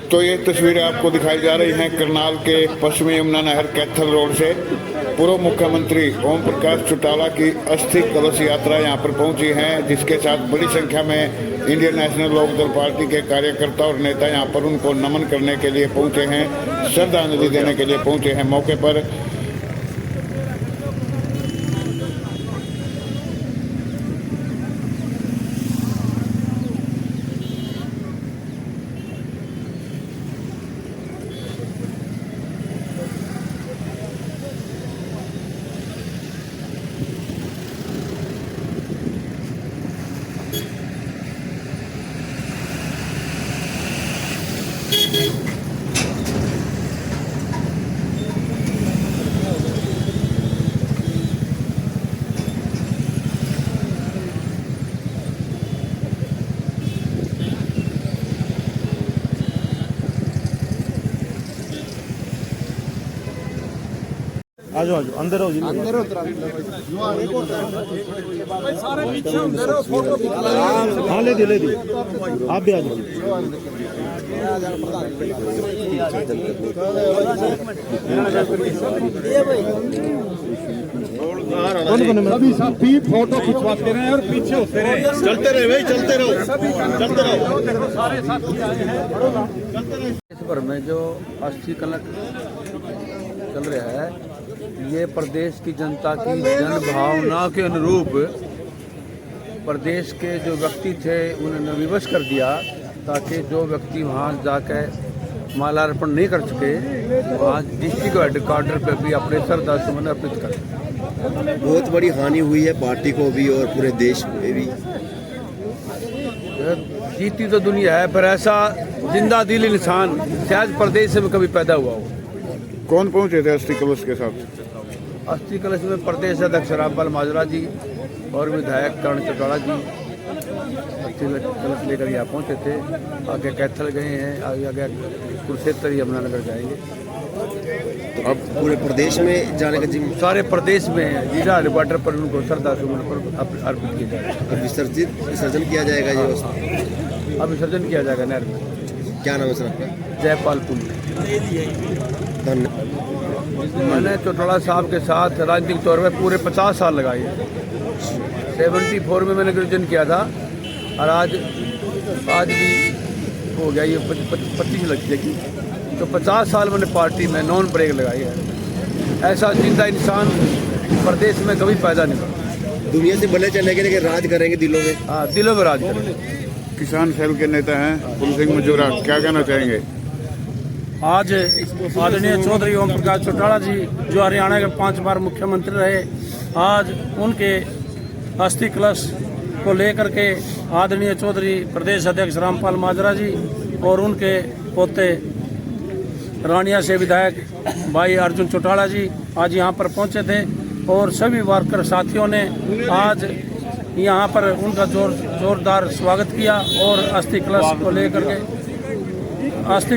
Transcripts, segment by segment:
तो ये तस्वीरें आपको दिखाई जा रही हैं करनाल के पश्चिमी यमुना नहर कैथल रोड से। पूर्व मुख्यमंत्री ओम प्रकाश चौटाला की अस्थि कलश यात्रा यहां पर पहुंची है, जिसके साथ बड़ी संख्या में इंडियन नेशनल लोकदल पार्टी के कार्यकर्ता और नेता यहां पर उनको नमन करने के लिए पहुंचे हैं, श्रद्धांजलि देने के लिए पहुंचे हैं। मौके पर आजो आजो अंदर हो जी अंदर सारे पीछे अंदर फोटो हाँ ले दी आप भी आ जाओ। सभी साथी फोटो खिंचवाते रहे और पीछे होते रहे, चलते रहे भाई, चलते रहो। सारे साथी आए हैं। इस भर में जो अस्थि कलश चल रहा है, ये प्रदेश की जनता की जन भावना के अनुरूप प्रदेश के जो व्यक्ति थे उन्होंने विवश कर दिया, ताकि जो व्यक्ति वहाँ जाकर माल्यार्पण नहीं कर सके वहाँ डिस्ट्रिक्ट हेडक्वार्टर पे भी अपने श्रद्धा सुमन अर्पित करें। बहुत बड़ी हानि हुई है पार्टी को भी और पूरे देश में भी। जीती तो दुनिया है, पर ऐसा जिंदा दिल इंसान शायद प्रदेश में कभी पैदा हुआ हो। कौन पहुंचे थे अस्थि कलश के साथ? अस्थि कलश में प्रदेश अध्यक्ष रामपाल माजरा जी और विधायक करण चौटाला जी अस्थि कलश लेकर यहाँ पहुँचे थे। आगे कैथल गए हैं, आगे कुरुक्षेत्र यमुनानगर जाएंगे। तो अब पूरे प्रदेश में जाने का जिम्मा सारे प्रदेश में जिला हेडक्वार्टर पर उनको श्रद्धा सुमन अर्पित किया जाएगा। विसर्जन किया जाएगा ये अब विसर्जन किया जाएगा नहर में। क्या नाम है सर आपका? जयपाल पुल। धन्यवाद। मैंने चौटाला साहब के साथ राजनीतिक तौर पर पूरे 50 साल लगाए हैं। 74 में मैंने ग्रेजुएशन किया था और आज भी हो गया ये 25 लग जाएगी, तो 50 साल मैंने पार्टी में नॉन ब्रेक लगाई है। ऐसा जिंदा इंसान प्रदेश में कभी पैदा नहीं हुआ। दुनिया से भले चलने के लिए राज करेंगे दिलों में। हाँ, दिलों में राज करेंगे। किसान सेल के नेता हैं फूल सिंह मजूरा, क्या कहना चाहेंगे? आज आदरणीय चौधरी ओम प्रकाश चौटाला जी जो हरियाणा के 5 बार मुख्यमंत्री रहे, आज उनके अस्थि कलश को लेकर के आदरणीय चौधरी प्रदेश अध्यक्ष रामपाल माजरा जी और उनके पोते रानिया से विधायक भाई अर्जुन चौटाला जी आज यहाँ पर पहुँचे थे और सभी वर्कर साथियों ने आज यहाँ पर उनका जोरदार स्वागत किया और अस्थि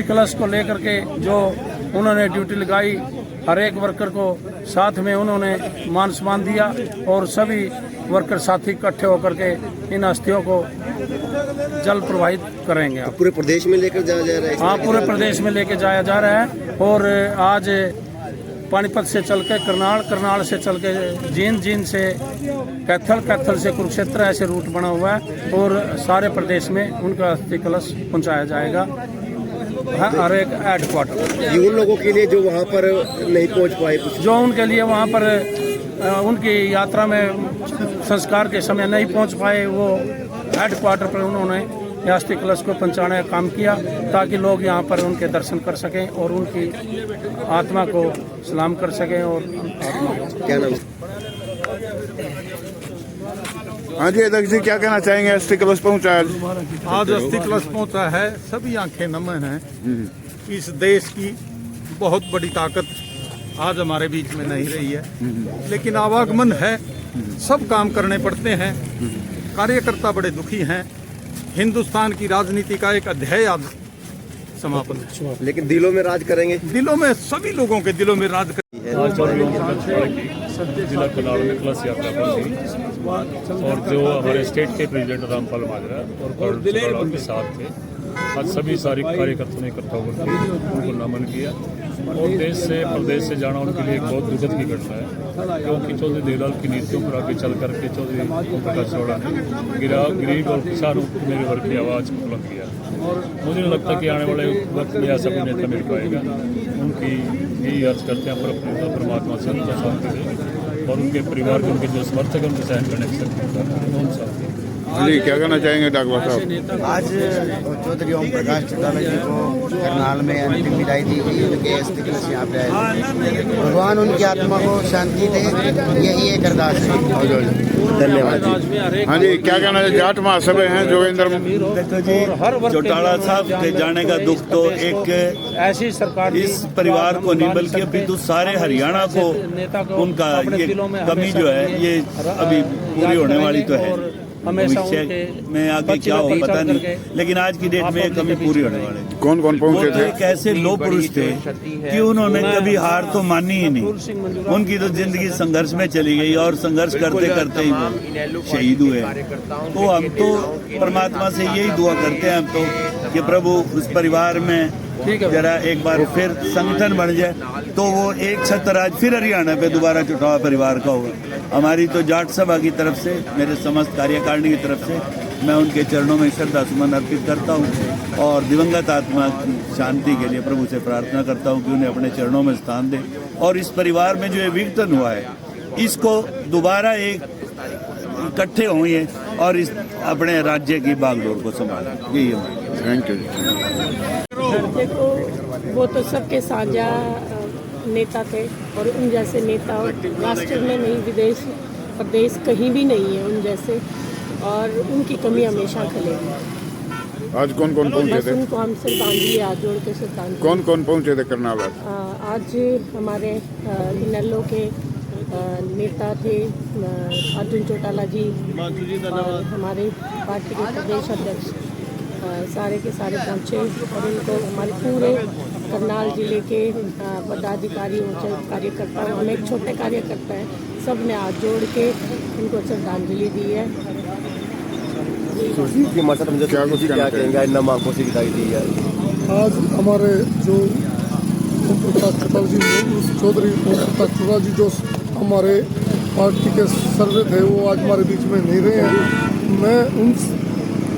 कलश को लेकर के जो उन्होंने ड्यूटी लगाई, हर एक वर्कर को साथ में उन्होंने मान सम्मान दिया और सभी वर्कर साथी इकट्ठे होकर के इन अस्थियों को जल प्रवाहित करेंगे। तो पूरे प्रदेश में लेकर जाया जा रहा है? हाँ, पूरे प्रदेश में लेकर जाया जा रहा है। और आज पानीपत से चल के करनाल से चल के जींद से कैथल से कुरुक्षेत्र, ऐसे रूट बना हुआ है और सारे प्रदेश में उनका अस्थि कलश पहुँचाया जाएगा हर एक हेडक्वार्टर। उन लोगों के लिए जो वहाँ पर नहीं पहुँच पाए, जो उनके लिए वहाँ पर उनकी यात्रा में संस्कार के समय नहीं पहुँच पाए, वो हेडक्वार्टर पर उन्होंने अस्थि कलश को पहुँचाने का काम किया ताकि लोग यहाँ पर उनके दर्शन कर सकें और उनकी आत्मा को सलाम कर सकें। और क्या नाम? हाँ जी अध्यक्ष जी, क्या कहना चाहेंगे? अस्थि कलश पहुंचा आज अस्थि कलश पहुंचा है, सभी आंखें नमन हैं। इस देश की बहुत बड़ी ताकत आज हमारे बीच में नहीं रही है, लेकिन आवागमन है, सब काम करने पड़ते हैं। कार्यकर्ता बड़े दुखी हैं। हिंदुस्तान की राजनीति का एक अध्याय आज समापन है, लेकिन दिलों में राज करेंगे। दिलों में, सभी लोगों के दिलों में राज करेंगे। जिला करनाल में कलश यात्रा पहुंची और जो हमारे स्टेट के प्रेसिडेंट रामपाल माजरा और के साथ थे आज सभी सारे कार्यकर्ताओं ने इकट्ठा होकर के उनको नमन किया और देश से प्रदेश से जाना उनके लिए एक बहुत दुखद की घटना है, क्योंकि चौधरी देवलाल की नीतियों पर आगे चल करके चौधरी ओम प्रकाश चौटाला ने गरीब और किसानों मेरे वर्ग की आवाज़ को बुलंद किया। मुझे नहीं लगता कि आने वाले वक्त में ऐसा कोई नेता मिल पाएगा। उनकी यही अर्ज करते हैं पर परमात्मा से उनका शांति दे और उनके परिवार के उनके जो समर्थक हैं उनके सहन करने की शक्ति। जी, क्या कहना चाहेंगे डॉक्टर साहब? आज चौधरी ओम प्रकाश चौटाला जी को करनाल में अंतिम विदाई दी गई। उनके अस्थि कलश यहाँ पे आए। भगवान उनकी आत्मा को शांति दे, यही एक अरदास है। धन्यवाद। हाँ जी, क्या कहना है? जाट महासभा हैं जोगेंद्र। देखो जी, चौटाला साहब के जाने का दुख तो एक ऐसी सरकार इस परिवार को नहीं बल्कि अभी तो सारे हरियाणा को उनका ये कमी जो है ये अभी पूरी होने वाली तो है। भविष्य में आगे क्या हो पता नहीं, लेकिन आज की डेट में ये कमी पूरी होने वाली है। कौन कौन पहुंचे वो तो थे? एक ऐसे लोह पुरुष थे कि उन्होंने कभी हार तो मानी ही नहीं। उनकी तो जिंदगी संघर्ष में चली गई और संघर्ष करते करते ही वो शहीद हुए। तो हम तो परमात्मा से यही दुआ करते हैं हम तो कि प्रभु उस परिवार में जरा एक बार फिर संगठन बन जाए तो वो एक छत्र आज फिर हरियाणा पे दोबारा चौटाला परिवार का होगा। हमारी तो जाट सभा की तरफ से, मेरे समस्त कार्यकारिणी की तरफ से मैं उनके चरणों में श्रद्धा सुमन अर्पित करता हूँ और दिवंगत आत्मा की शांति के लिए प्रभु से प्रार्थना करता हूँ कि उन्हें अपने चरणों में स्थान दे और इस परिवार में जो ये विघटन हुआ है इसको दोबारा एक इकट्ठे हुए और इस अपने राज्य की बागडोर को संभालें। यही है। Thank you. देखो, वो तो सबके साझा नेता थे और उन जैसे नेता राष्ट्र में नहीं, विदेश प्रदेश कहीं भी नहीं है उन जैसे, और उनकी कमी हमेशा खलेगी। आज कौन कौन पहुंचे बस थे? उनको हम श्रद्धांजलि हाथ जोड़ के श्रद्धांजलि। कौन कौन पहुंचे थे करनाल? आज हमारे इनेलो के नेता थे अर्जुन चौटाला जी और हमारे पार्टी के प्रदेश अध्यक्ष सारे के सारे पहुँचे और उनको हमारे पूरे करनाल जिले के पदाधिकारियों चाहे कार्यकर्ता, हम एक छोटे कार्यकर्ता हैं, सब ने हाथ जोड़ के उनको श्रद्धांजलि दी है। क्या कहेंगे? इन आंखों से विदाई दी है। आज हमारे जो ओम प्रकाश चौटाला जी, चौधरी ओम प्रकाश चौटाला जी जो हमारे पार्टी के सर्वे थे, वो आज हमारे बीच में नहीं रहे हैं। मैं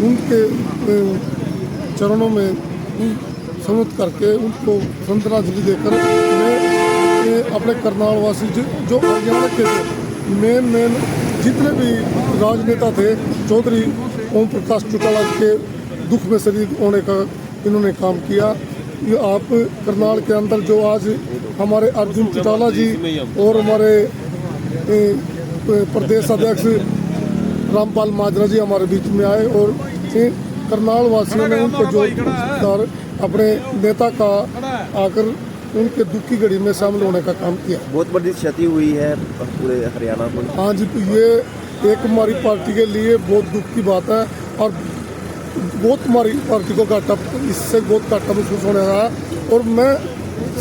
उनके चरणों में समर्पित करके उनको श्रद्धांजलि देकर मैं अपने करनाल वासी जो हरियाणा के मेन जितने भी राजनेता थे, चौधरी ओम प्रकाश चौटाला के दुख में शरीक होने का इन्होंने काम किया। ये आप करनाल के अंदर जो आज हमारे अर्जुन चौटाला जी और हमारे प्रदेश अध्यक्ष रामपाल माजरा जी हमारे बीच में आए और करनाल वासियों ने उनको जो कर अपने नेता का आकर उनके दुख की घड़ी में शामिल होने का काम किया। बहुत बड़ी क्षति हुई है पूरे हरियाणा को। हाँ जी, ये एक हमारी पार्टी के लिए बहुत दुख की बात है और बहुत हमारी पार्टी को घाटा, इससे बहुत घाटा महसूस होने रहा है। और मैं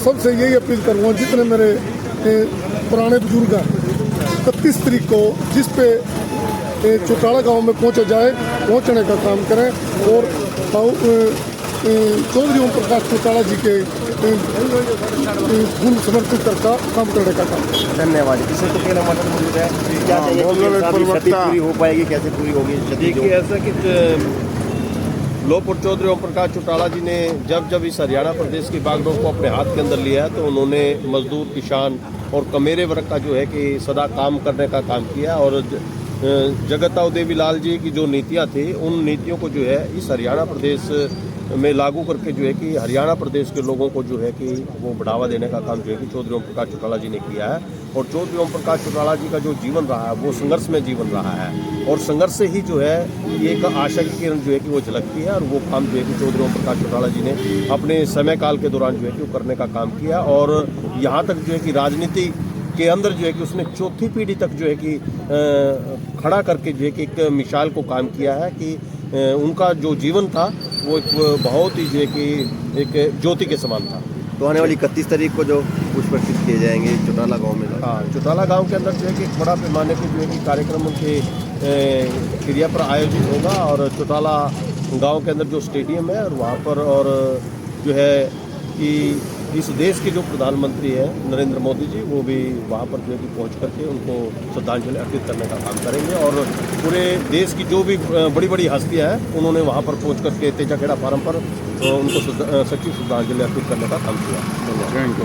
सबसे यही अपील करूँगा, जितने मेरे पुराने बुजुर्ग हैं, 31 तारीख को जिस पे चौटाला गांव में पहुंचा जाए, पहुंचने का काम करें और चौधरी ओम प्रकाश चौटाला जी के फूल समर्पित करके काम करने का काम। धन्यवाद। किसी को कहना मतलब मौजूद है, क्या पूरी हो पाएगी, कैसे पूरी होगी? देखिए, ऐसा कि लोहपुर चौधरी ओम प्रकाश चौटाला जी ने जब इस हरियाणा प्रदेश की बागडोर को अपने हाथ के अंदर लिया तो उन्होंने मजदूर, किसान और कमेरे वर्ग का जो है कि सदा काम करने का काम किया और जगताओ देवी लाल जी की जो नीतियाँ थी, उन नीतियों को जो है इस हरियाणा प्रदेश में लागू करके जो है कि हरियाणा प्रदेश के लोगों को जो है कि वो बढ़ावा देने का काम जो है कि चौधरी ओम प्रकाश चौटाला जी ने किया है। और चौधरी ओम प्रकाश चौटाला जी का जो जीवन रहा है वो संघर्ष में जीवन रहा है और संघर्ष से ही जो है ये एक आशा की किरण जो है कि वो झलकती है और वो काम जो है कि चौधरी ओम प्रकाश चौटाला जी ने अपने समय काल के दौरान जो है कि वो करने का काम किया और यहाँ तक जो है कि राजनीति के अंदर जो है कि उसने चौथी पीढ़ी तक जो है कि खड़ा करके जो है कि एक मिसाल को काम किया है कि उनका जो जीवन था वो एक बहुत ही जो है कि एक ज्योति के समान था। तो आने वाली 31 तारीख को जो पुष्प अर्पित किए जाएंगे चौटाला गांव में। हाँ, चौटाला गांव के अंदर जो है कि एक बड़ा पैमाने पर जो है कि कार्यक्रम उनके क्रिया पर आयोजित होगा और चौटाला गांव के अंदर जो स्टेडियम है और वहाँ पर, और जो है कि इस देश के जो प्रधानमंत्री हैं नरेंद्र मोदी जी, वो भी वहाँ पर जो है कि पहुँच करके उनको श्रद्धांजलि अर्पित करने का काम करेंगे। और पूरे देश की जो भी बड़ी बड़ी हस्तियाँ हैं उन्होंने वहाँ पर पहुँच करके तेजा खेड़ा फार्म पर उनको सच्ची श्रद्धांजलि अर्पित करने का काम किया। धन्यवाद।